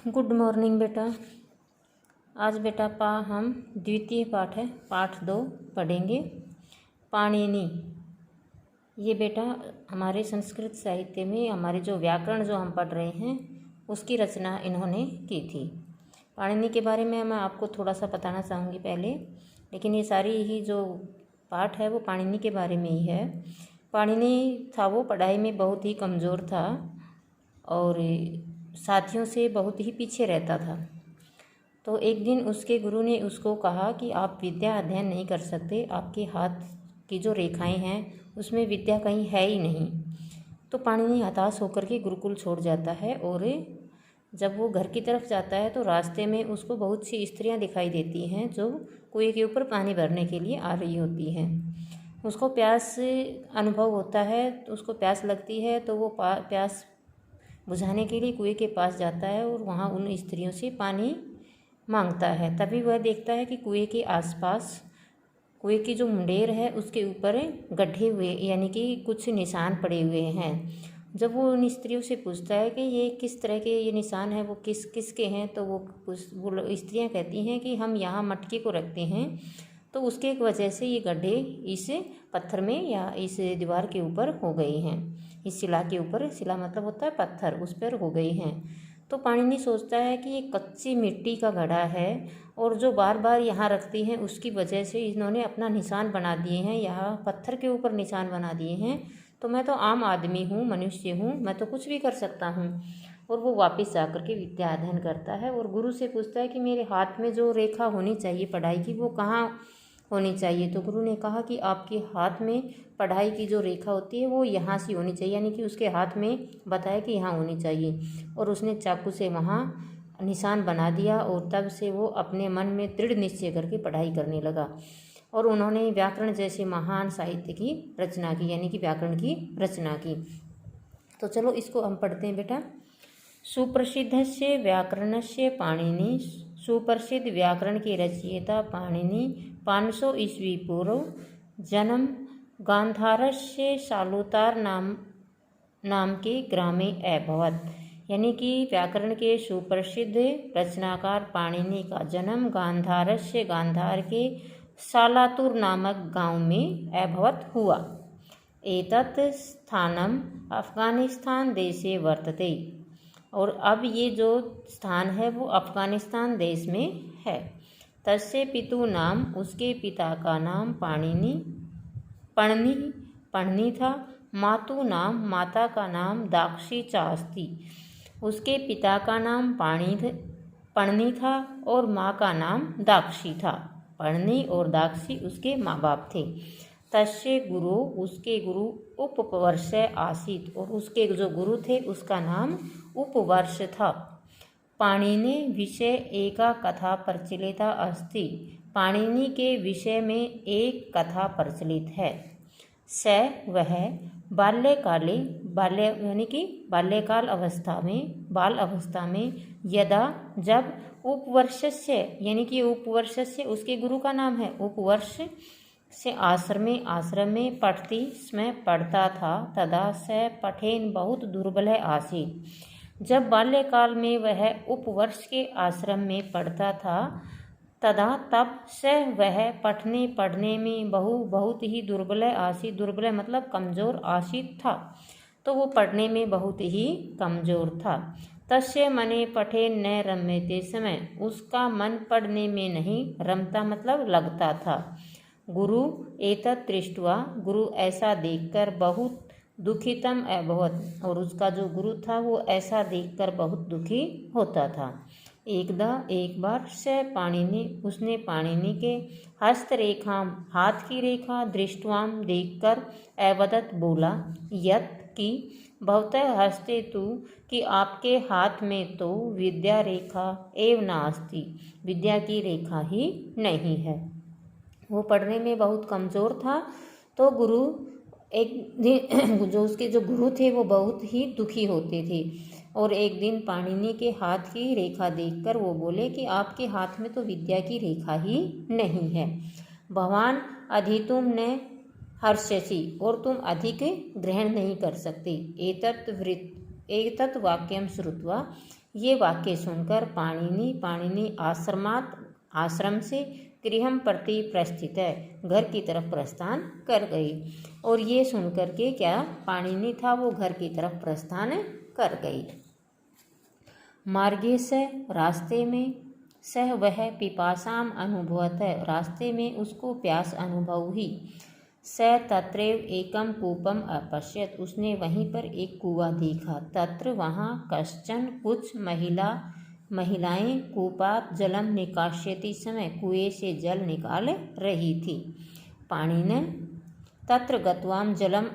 Good morning बेटा। आज बेटा हम द्वितीय पाठ है, पाठ 2 पढ़ेंगे। पाणिनि। ये बेटा हमारे संस्कृत साहित्य में हमारे जो व्याकरण जो हम पढ़ रहे हैं उसकी रचना इन्होंने की थी। पाणिनि के बारे में मैं आपको थोड़ा सा बताना चाहूँगी पहले, लेकिन ये सारी ही जो पाठ है वो पाणिनि के बारे में ही है। पाणिनि था वो पढ़ाई में बहुत ही कमज़ोर था और साथियों से बहुत ही पीछे रहता था। तो एक दिन उसके गुरु ने उसको कहा कि आप विद्या अध्ययन नहीं कर सकते, आपके हाथ की जो रेखाएं हैं उसमें विद्या कहीं है ही नहीं। तो पाणिनि हताश होकर के गुरुकुल छोड़ जाता है और जब वो घर की तरफ जाता है तो रास्ते में उसको बहुत सी स्त्रियां दिखाई देती हैं जो कुएं के ऊपर पानी भरने के लिए आ रही होती हैं। उसको प्यास अनुभव होता है, तो उसको प्यास लगती है, तो वो प्यास बुझाने के लिए कुएं के पास जाता है और वहाँ उन स्त्रियों से पानी मांगता है। तभी वह देखता है कि कुएं के आसपास, कुएं की जो मुंडेर है उसके ऊपर गड्ढे हुए यानी कि कुछ निशान पड़े हुए हैं। जब वो उन स्त्रियों से पूछता है कि ये किस तरह के ये निशान हैं, वो किसके हैं, तो वो स्त्रियां कहती हैं कि हम यहाँ मटके को रखते हैं, तो उसके वजह से ये गड्ढे इस पत्थर में या इस दीवार के ऊपर हो गए हैं, इस शिला के ऊपर, शिला मतलब होता है पत्थर, उस पर हो गए हैं। तो पाणिनि सोचता है कि ये कच्ची मिट्टी का घड़ा है और जो बार बार यहाँ रखती हैं उसकी वजह से इन्होंने अपना निशान बना दिए हैं, यहाँ पत्थर के ऊपर निशान बना दिए हैं। तो मैं तो आम आदमी हूँ, मनुष्य हूँ, मैं तो कुछ भी कर सकता हूँ। और वो वापस जाकर के विद्या अध्ययन करता है और गुरु से पूछता है कि मेरे हाथ में जो रेखा होनी चाहिए पढ़ाई की वो कहाँ होनी चाहिए। तो गुरु ने कहा कि आपके हाथ में पढ़ाई की जो रेखा होती है वो यहाँ से होनी चाहिए, यानी कि उसके हाथ में बताया कि यहाँ होनी चाहिए। और उसने चाकू से वहाँ निशान बना दिया और तब से वो अपने मन में दृढ़ निश्चय करके पढ़ाई करने लगा। और उन्होंने व्याकरण जैसे महान साहित्य की रचना की, यानी कि व्याकरण की रचना की। तो चलो इसको हम पढ़ते हैं बेटा। सुप्रसिद्ध से व्याकरण से पाणिनि। सुप्रसिद्ध व्याकरण के रचयिता पाणिनि 500 ईस्वी पूर्व जन्म गांधारस्य सालुतार नाम के ग्रामे अभवत। यानी कि व्याकरण के सुप्रसिद्ध रचनाकार पाणिनि का जन्म गांधारस्य, गांधार के सालातुर नामक गांव में अभवत हुआ। एतत् स्थानम अफगानिस्तान देशे वर्तते। और अब ये जो स्थान है वो अफगानिस्तान देश में है। तस्य पितु नाम, उसके पिता का नाम पणनी था। मातु नाम, माता का नाम दाक्षी चास्ती। उसके पिता का नाम पणनी था और माँ का नाम दाक्षी था। पणनी और दाक्षी उसके माँ बाप थे। तस्य गुरु, उसके गुरु उपवर्ष आसीत। और उसके जो गुरु थे उसका नाम उपवर्ष था। पाणिनि विषय एका कथा प्रचलिता अस्ति। पाणिनि के विषय में एक कथा प्रचलित है। स वह बाल्यकाले, बाल्य यानी कि बाल्यकाल अवस्था में, बाल अवस्था में, यदा जब उपवर्षस्य यानी कि उपवर्षस्य उसके गुरु का नाम है, उपवर्ष से आश्रम में पठती समय पढ़ता था। तदा स पठेन बहुत दुर्बल आसीत। जब बाल्यकाल में वह उपवर्ष के आश्रम में पढ़ता था तब स वह पढ़ने में बहुत ही दुर्बल आसीत। दुर्बल मतलब कमज़ोर, आसीत था तो वो पढ़ने में बहुत ही कमज़ोर था। तस्य मने पठे न रम्यते समय, उसका मन पढ़ने में नहीं रमता मतलब लगता था। गुरु एतत् दृष्ट्वा, गुरु ऐसा देखकर बहुत दुखितम अभवत। और उसका जो गुरु था वो ऐसा देखकर बहुत दुखी होता था। एक बार से पाणिनि, उसने पाणिनि के हस्तरेखाम, हाथ की रेखा, दृष्टवाम देखकर अवदत बोला, यत् की भवतः हस्ते तु, कि आपके हाथ में तो विद्या रेखा एव नास्ति, विद्या की रेखा ही नहीं है। वो पढ़ने में बहुत कमज़ोर था। तो गुरु एक दिन जो उसके जो गुरु थे वो बहुत ही दुखी होते थे और एक दिन पाणिनि के हाथ की रेखा देखकर वो बोले कि आपके हाथ में तो विद्या की रेखा ही नहीं है। भवान अधितुम न हर्षसि, और तुम अधिक ग्रहण नहीं कर सकते। एतत् वाक्यम श्रुत्वा, ये वाक्य सुनकर पाणिनि आश्रम से गृहम प्रति प्रस्थित है, घर की तरफ प्रस्थान कर गई। और ये सुनकर के क्या पाणिनि था वो घर की तरफ प्रस्थान कर गई। मार्गे से रास्ते में, सह वह पिपासाम अनुभवत है, रास्ते में उसको प्यास अनुभव हुई। स तत्रैव एकम कूपम अपश्यत, उसने वहीं पर एक कुआं देखा। तत्र वहाँ कश्चन कुछ महिलाएं कूपात जलम निकाश्यति समय कुएं से जल निकाल रही थी। पाणिनि तत्र गत्वाम जलम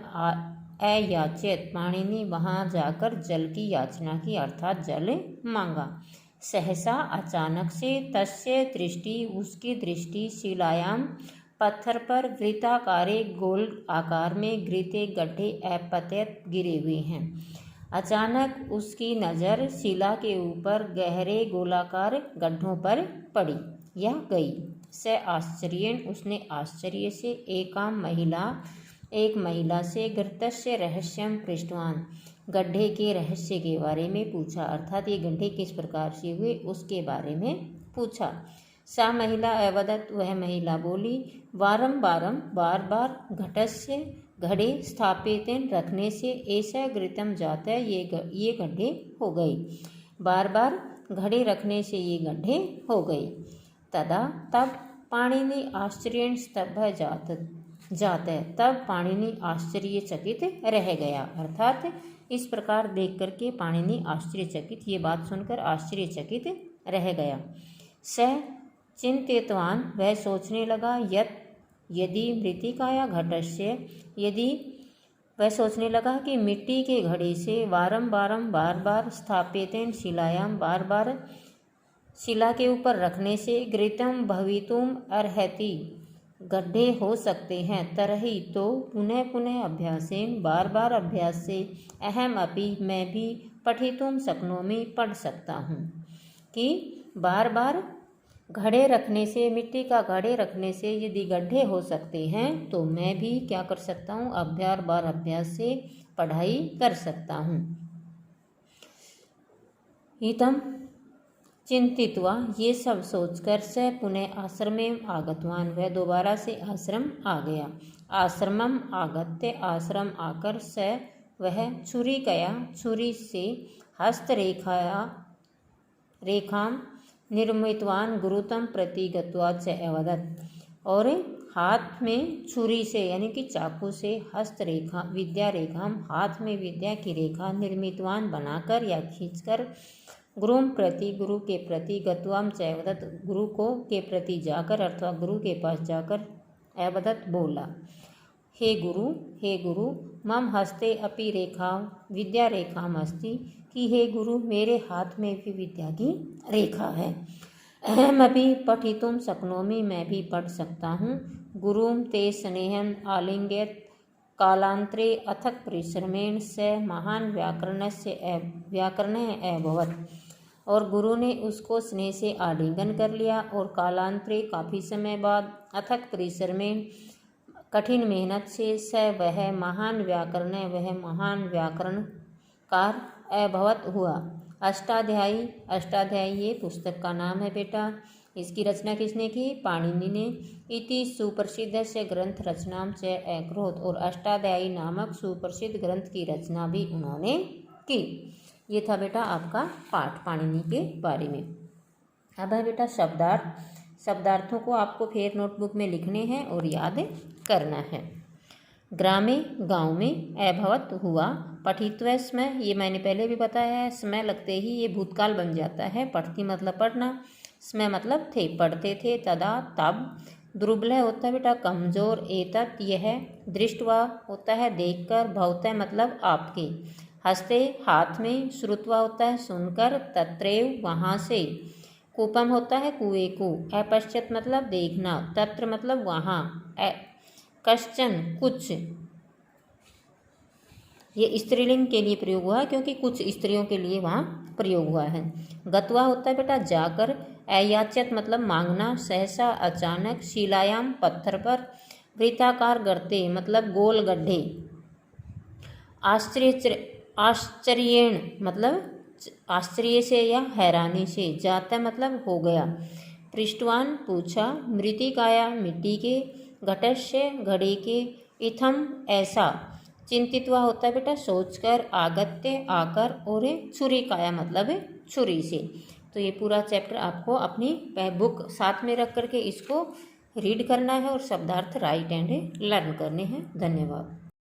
अयाचेत, पाणिनि वहाँ जाकर जल की याचना की अर्थात जल मांगा। सहसा अचानक से तस्य दृष्टि, उसकी दृष्टि शिलायाम पत्थर पर वृत्ताकारे गोल आकार में घृते गड्ढे अपत्यत गिरे हुए हैं। अचानक उसकी नज़र शिला के ऊपर गहरे गोलाकार गड्ढों पर पड़ी या गई। स आश्चर्येण, उसने आश्चर्य से एक महिला से घृतस्य रहस्यम पृष्ठवान, गड्ढे के रहस्य के बारे में पूछा, अर्थात ये गड्ढे किस प्रकार से हुए उसके बारे में पूछा। सा महिला अवदत, वह महिला बोली, बार बार घटस्य घड़े स्थापित रखने से ऐसा घृतम जाता है, ये गड्ढे हो गए। बार बार घड़े रखने से ये गड्ढे हो गए। तदा तब पाणिनि आश्चर्येण स्तब्ध जात है, तब पाणिनि आश्चर्यचकित रह गया, अर्थात इस प्रकार देख करके पाणिनि आश्चर्यचकित, ये बात सुनकर आश्चर्यचकित रह गया। स चिंतितवान, वह सोचने लगा, यदि मृत्तिकाया घटस्य, यदि वह सोचने लगा कि मिट्टी के घड़े से बार बार स्थापित शिलायाम, बार बार शिला के ऊपर रखने से घृतम भवितुम अर्हति, गड्ढे हो सकते हैं। तरही तो पुनः अभ्यासेन, बार बार अभ्यास से, अहम अपि, मैं भी, पठितुम शक्नोमि, पढ़ सकता हूँ, कि बार बार घड़े रखने से, मिट्टी का घड़े रखने से यदि गड्ढे हो सकते हैं तो मैं भी क्या कर सकता हूँ, बार अभ्यास से पढ़ाई कर सकता हूँ। इतम चिंतित्वा, ये सब सोचकर स पुनः आश्रमें आगतवान, वह दोबारा से आश्रम आ गया। आश्रमम आगत्य, आश्रम आकर स वह छुरी से रेखाम निर्मितवान गुरुतम प्रति गत्वा च अवदत्, और हाथ में छुरी से यानी कि चाकू से हस्तरेखा विद्या रेखा, हाथ में विद्या की रेखा निर्मितवान बनाकर या खींचकर, गुरुम प्रति, गुरु के प्रति, गत्वाम च अवदत्, गुरु को के प्रति जाकर अर्थात गुरु के पास जाकर, अवदत् बोला, हे गुरु मम हस्ते अपि रेखा विद्या रेखाम अस्ति, कि हे गुरु मेरे हाथ में भी विद्या की रेखा है। अहम अपि पठितुम शक्नोमि, मैं भी पढ़ सकता हूँ। गुरुम ते स्नेहम आलिंग्यत कालांतरे अथक परिश्रमेण स महान व्याकरण अभवत्, और गुरु ने उसको स्नेह से आलिंगन कर लिया और कालांतरे काफ़ी समय बाद अथक परिश्रमेण कठिन मेहनत से स वह महान व्याकरणकार अभवत हुआ। अष्टाध्यायी ये पुस्तक का नाम है बेटा। इसकी रचना किसने की? पाणिनि ने। इति सुप्रसिद्ध से ग्रंथ रचनाम च अकरोत्, और अष्टाध्यायी नामक सुप्रसिद्ध ग्रंथ की रचना भी उन्होंने की। ये था बेटा आपका पाठ पाणिनि के बारे में। अब है बेटा शब्दार्थों को आपको फिर नोटबुक में लिखने हैं और याद करना है। ग्रामे गांव में, अभवत हुआ, पठित्व स्मय, ये मैंने पहले भी बताया है, स्मय लगते ही ये भूतकाल बन जाता है। पठती मतलब पढ़ना, स्मय मतलब थे, पढ़ते थे। तदा तब, दुर्बलह होता है बेटा कमजोर, एतत् यह, दृष्टवा होता है देखकर, भवतः मतलब आपके, हस्ते हाथ में, श्रुत्वा होता है सुनकर, तत्रैव वहाँ से, कूपम होता है कुएं को, अपश्यत मतलब देखना, तत्र मतलब वहाँ, कश्चन कुछ, ये स्त्रीलिंग के लिए प्रयोग हुआ है क्योंकि कुछ स्त्रियों के लिए वहाँ प्रयोग हुआ है। गत्वा होता है बेटा जाकर, अयाचत मतलब मांगना, सहसा अचानक, शिलायाम पत्थर पर, वृत्ताकार गर्ते मतलब गोल गड्ढे, आश्चर्येण मतलब आश्चर्य से या हैरानी से, जाता मतलब हो गया। पृष्ठवान पूछा, मृतिकाया मिट्टी के, घटस्य घड़े के, इथम ऐसा, चिंतित हुआ होता है बेटा सोचकर, आगत्य आकर, और छुरिकाया मतलब है छुरी से। तो ये पूरा चैप्टर आपको अपनी बुक साथ में रख करके इसको रीड करना है और शब्दार्थ राइट एंड लर्न करने हैं। धन्यवाद।